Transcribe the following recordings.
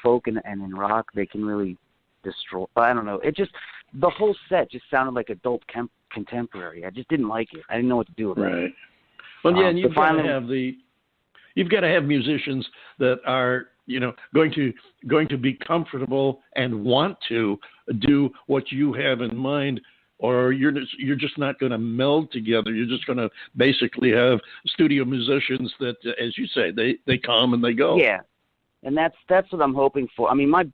folk and in rock, they can really destroy. I don't know. It just, the whole set just sounded like adult contemporary. I just didn't like it. I didn't know what to do with it. Right. Well, yeah, and you've got to have musicians that are, going to be comfortable and want to do what you have in mind, or you're just not going to meld together. You're just going to basically have studio musicians that, as you say, they come and they go. Yeah, and that's what I'm hoping for. I mean, I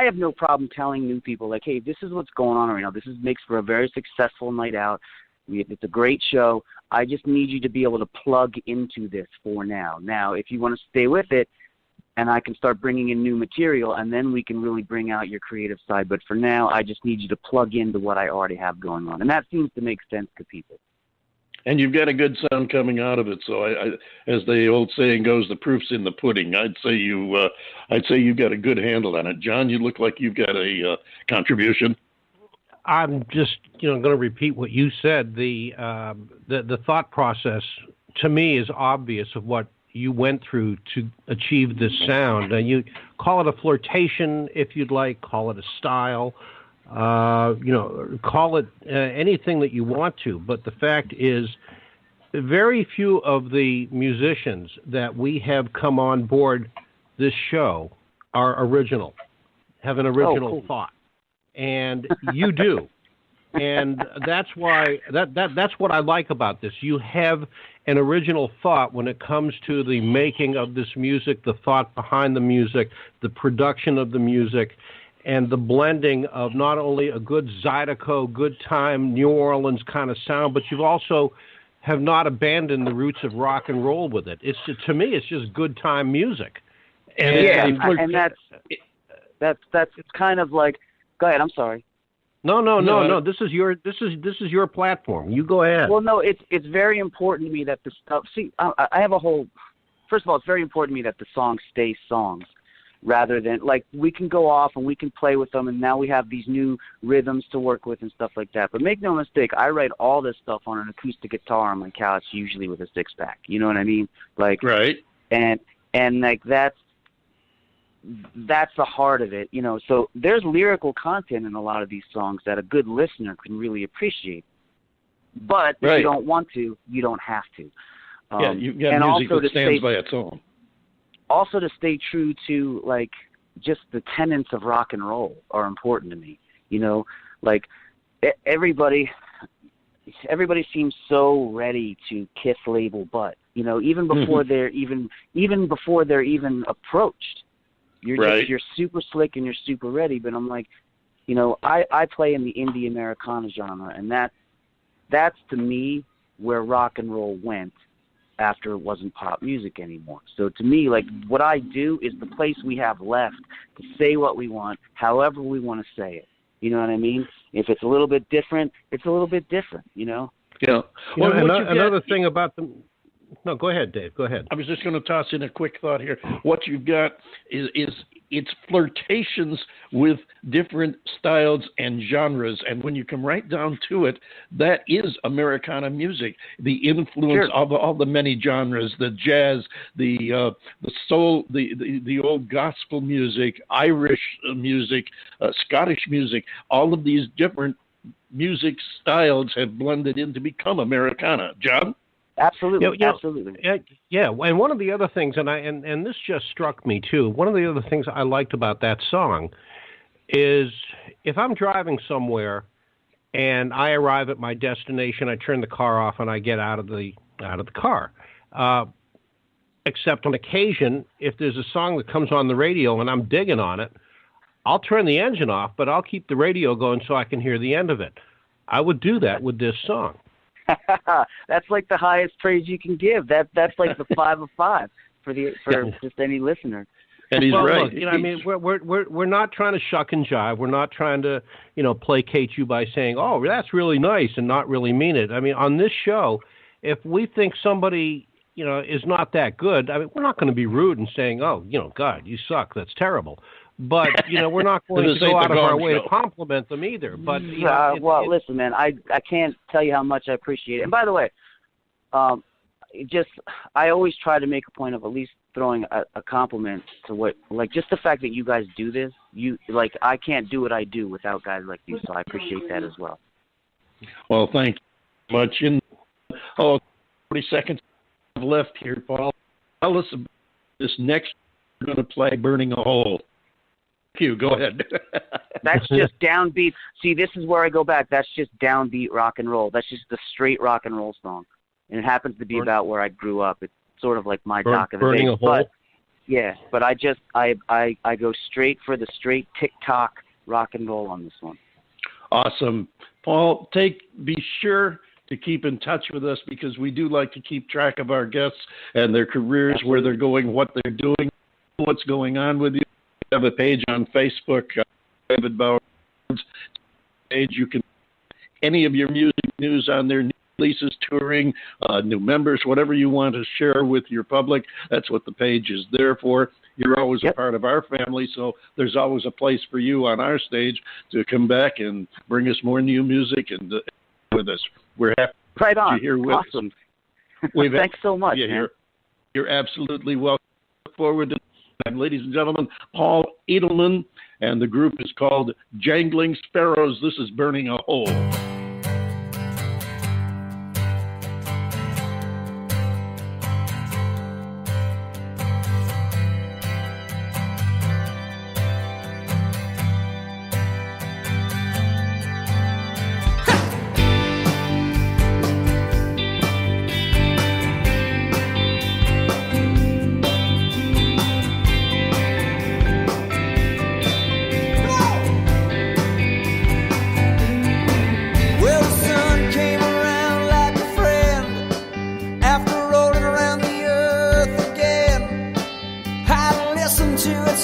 have no problem telling new people, like, hey, this is what's going on right now. This makes for a very successful night out. It's a great show. I just need you to be able to plug into this for now. Now, if you want to stay with it, and I can start bringing in new material, and then we can really bring out your creative side. But for now, I just need you to plug into what I already have going on. And that seems to make sense to people. And you've got a good sound coming out of it. So, as the old saying goes, the proof's in the pudding. I'd say you've got a good handle on it. John, you look like you've got a contribution. I'm just, going to repeat what you said. The thought process to me is obvious of what you went through to achieve this sound. You call it a flirtation if you'd like, call it a style, call it anything that you want to. But the fact is, very few of the musicians that we have come on board this show are original, have an original thought. And you do. And that's why that's what I like about this. You have an original thought when it comes to the making of this music, the thought behind the music, the production of the music, and the blending of not only a good zydeco, good time, New Orleans kind of sound, but you've also have not abandoned the roots of rock and roll with it. To me, it's just good time music. And that's kind of like. Go ahead. I'm sorry. No. This is your platform. You go ahead. Well, no, it's very important to me that the stuff. See, I have a whole. First of all, it's very important to me that the songs stay songs, rather than like we can go off and we can play with them, and now we have these new rhythms to work with and stuff like that. But make no mistake, I write all this stuff on an acoustic guitar on my couch, usually with a 6-pack. You know what I mean? Like right. And like that's the heart of it, So there's lyrical content in a lot of these songs that a good listener can really appreciate. But if you don't want to, you don't have to. You've got music that stands by its own. Also, to stay true to like just the tenets of rock and roll are important to me. Like everybody seems so ready to kiss label butt. Even before they're even approached. You're super slick and you're super ready, but I'm like, I play in the indie Americana genre, and that's to me where rock and roll went after it wasn't pop music anymore. So to me, like what I do is the place we have left to say what we want, however we want to say it. You know what I mean? If it's a little bit different, it's a little bit different. Yeah. Well, another thing about the. No, go ahead, Dave. Go ahead. I was just going to toss in a quick thought here. What you've got is it's flirtations with different styles and genres, and when you come right down to it, that is Americana music. The influence of all the many genres, the jazz, the soul, the old gospel music, Irish music, Scottish music. All of these different music styles have blended in to become Americana. John? Absolutely, absolutely. Yeah, and one of the other things, and this just struck me too, one of the other things I liked about that song is if I'm driving somewhere and I arrive at my destination, I turn the car off and I get out of the car. Except on occasion, if there's a song that comes on the radio and I'm digging on it, I'll turn the engine off, but I'll keep the radio going so I can hear the end of it. I would do that with this song. That's like the highest praise you can give. That's like the 5 of 5 for just any listener. And he's right. Look, I mean, we're not trying to shuck and jive. We're not trying to, placate you by saying, "Oh, that's really nice," and not really mean it. I mean, on this show, if we think somebody, is not that good, I mean, we're not going to be rude and saying, "Oh, God, you suck. That's terrible." But we're not going to go out of our way to compliment them either. But listen, man, I can't tell you how much I appreciate it. And by the way, I always try to make a point of at least throwing a compliment to what, like, just the fact that you guys do this. I can't do what I do without guys like you, so I appreciate that as well. Well, thank you much. 40 seconds left here, Paul. Tell us about this next we're going to play, Burning a Hole. Thank you. Go ahead. That's just downbeat. See, this is where I go back. That's just downbeat rock and roll. That's just the straight rock and roll song. And it happens to be about where I grew up. It's sort of like my dock of the Burning bay. a Hole? But I go straight for the straight TikTok rock and roll on this one. Awesome. Paul, be sure to keep in touch with us, because we do like to keep track of our guests and their careers, Absolutely. where they're going, what they're doing, what's going on with you. We have a page on Facebook, David Bowers page. You can any of your music news on there, new releases, touring, new members, whatever you want to share with your public. That's what the page is there for. You're always a part of our family, so there's always a place for you on our stage to come back and bring us more new music and with us. We're happy Right on. to hear with awesome. us. Thanks so much, man. You're absolutely welcome. Look forward to it. Ladies and gentlemen, Paul Edelman, and the group is called Jangling Sparrows. This is Burning a Hole.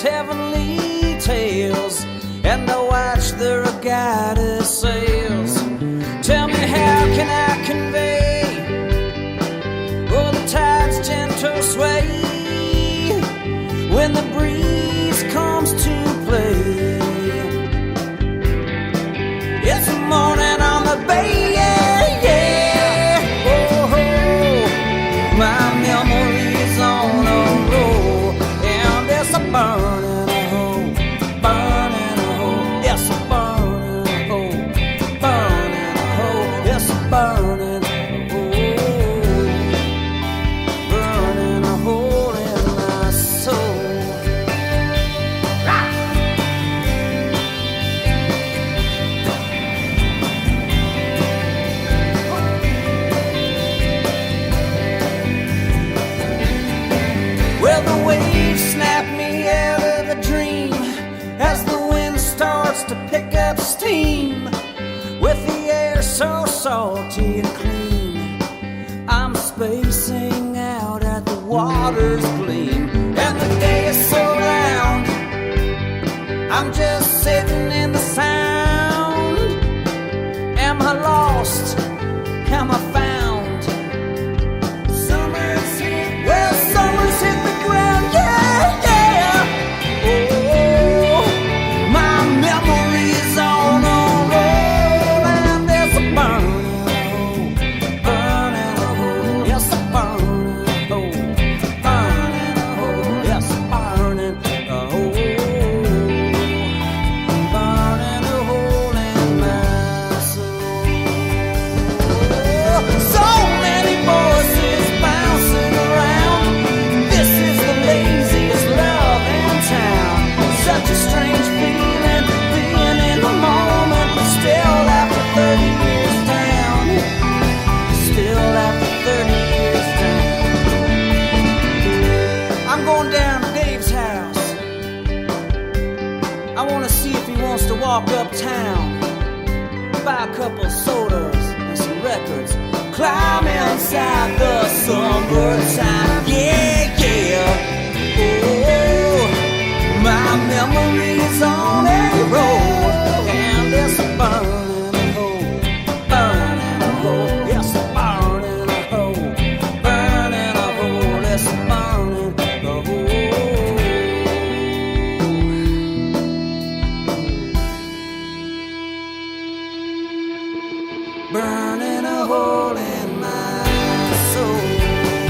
Heavenly tales, and I watch the regatta sails. Tell me, how can I convey the tide's gentle sway when the breeze comes to play? It's the morning on the bay, yeah. Oh, my memory's on a roll, and it's a burning. With the air so salty and clean, I'm spacing out at the water's gleam, and the day is so round, I'm just sitting in the sound. Am I lost? Am I found? Summer's hit. Well, summer's hit the ground, yeah, yeah. Oh, my memory's on a roll, and there's a burning hole, yes, a burning hole, yes, a burning hole, burning a hole in my soul. So many voices bouncing around. This is the laziest love in town. Such a strange feeling, being in the moment, but still after 30 years down. Still after 30 years down. I'm going down to Dave's house. I want to see if he wants to walk uptown, buy a couple sodas and some records, climb inside the summertime. Yeah, yeah. Oh, my memory's on a roll, and it's a burning hole, yes, a burning hole, it's a burning hole. Burning a hole in my soul.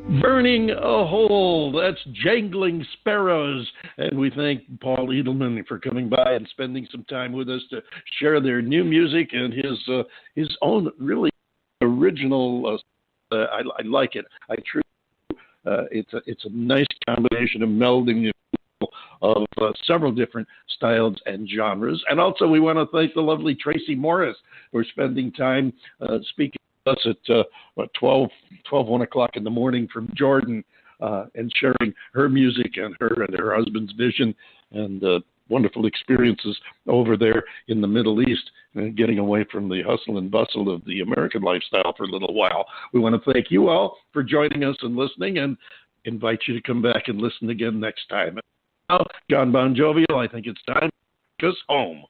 Burning a Hole. That's Jangling Sparrows. And we thank Paul Edelman for coming by and spending some time with us to share their new music and his own really original. I like it. I truly. It's a nice combination of melding of several different styles and genres. And also we want to thank the lovely Tracy Morris for spending time speaking to us at 1 o'clock in the morning from Jordan and sharing her music and her husband's vision and wonderful experiences over there in the Middle East and getting away from the hustle and bustle of the American lifestyle for a little while. We want to thank you all for joining us and listening and invite you to come back and listen again next time. Now, John Bon Jovial, I think it's time to take us home.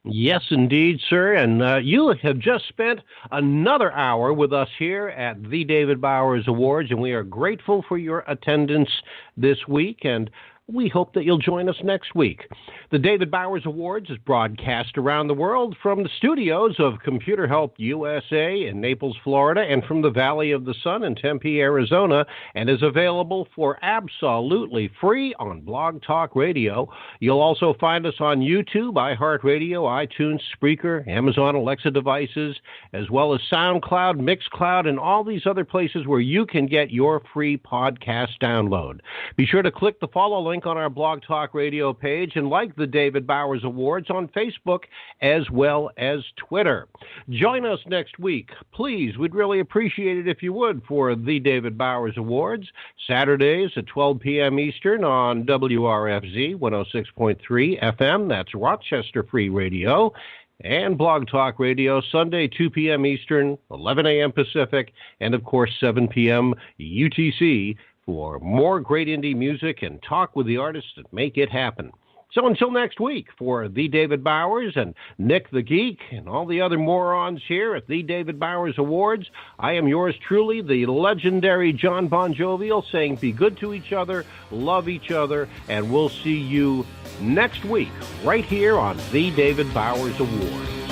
Yes, indeed, sir. And you have just spent another hour with us here at the David Bowers Awards, and we are grateful for your attendance this week, and we hope that you'll join us next week. The David Bowers Awards is broadcast around the world from the studios of Computer Help USA in Naples, Florida, and from the Valley of the Sun in Tempe, Arizona, and is available for absolutely free on Blog Talk Radio. You'll also find us on YouTube, iHeartRadio, iTunes, Spreaker, Amazon Alexa devices, as well as SoundCloud, Mixcloud, and all these other places where you can get your free podcast download. Be sure to click the follow link on our Blog Talk Radio page and like the David Bowers Awards on Facebook as well as Twitter. Join us next week. Please, we'd really appreciate it if you would for the David Bowers Awards, Saturdays at 12 p.m. Eastern on WRFZ 106.3 FM. That's Rochester Free Radio. And Blog Talk Radio, Sunday, 2 p.m. Eastern, 11 a.m. Pacific, and, of course, 7 p.m. UTC for more great indie music and talk with the artists that make it happen. So until next week, for the David Bowers and Nick the Geek and all the other morons here at the David Bowers Awards, I am yours truly, the legendary John Bon Jovial, saying be good to each other, love each other, and we'll see you next week right here on the David Bowers Awards.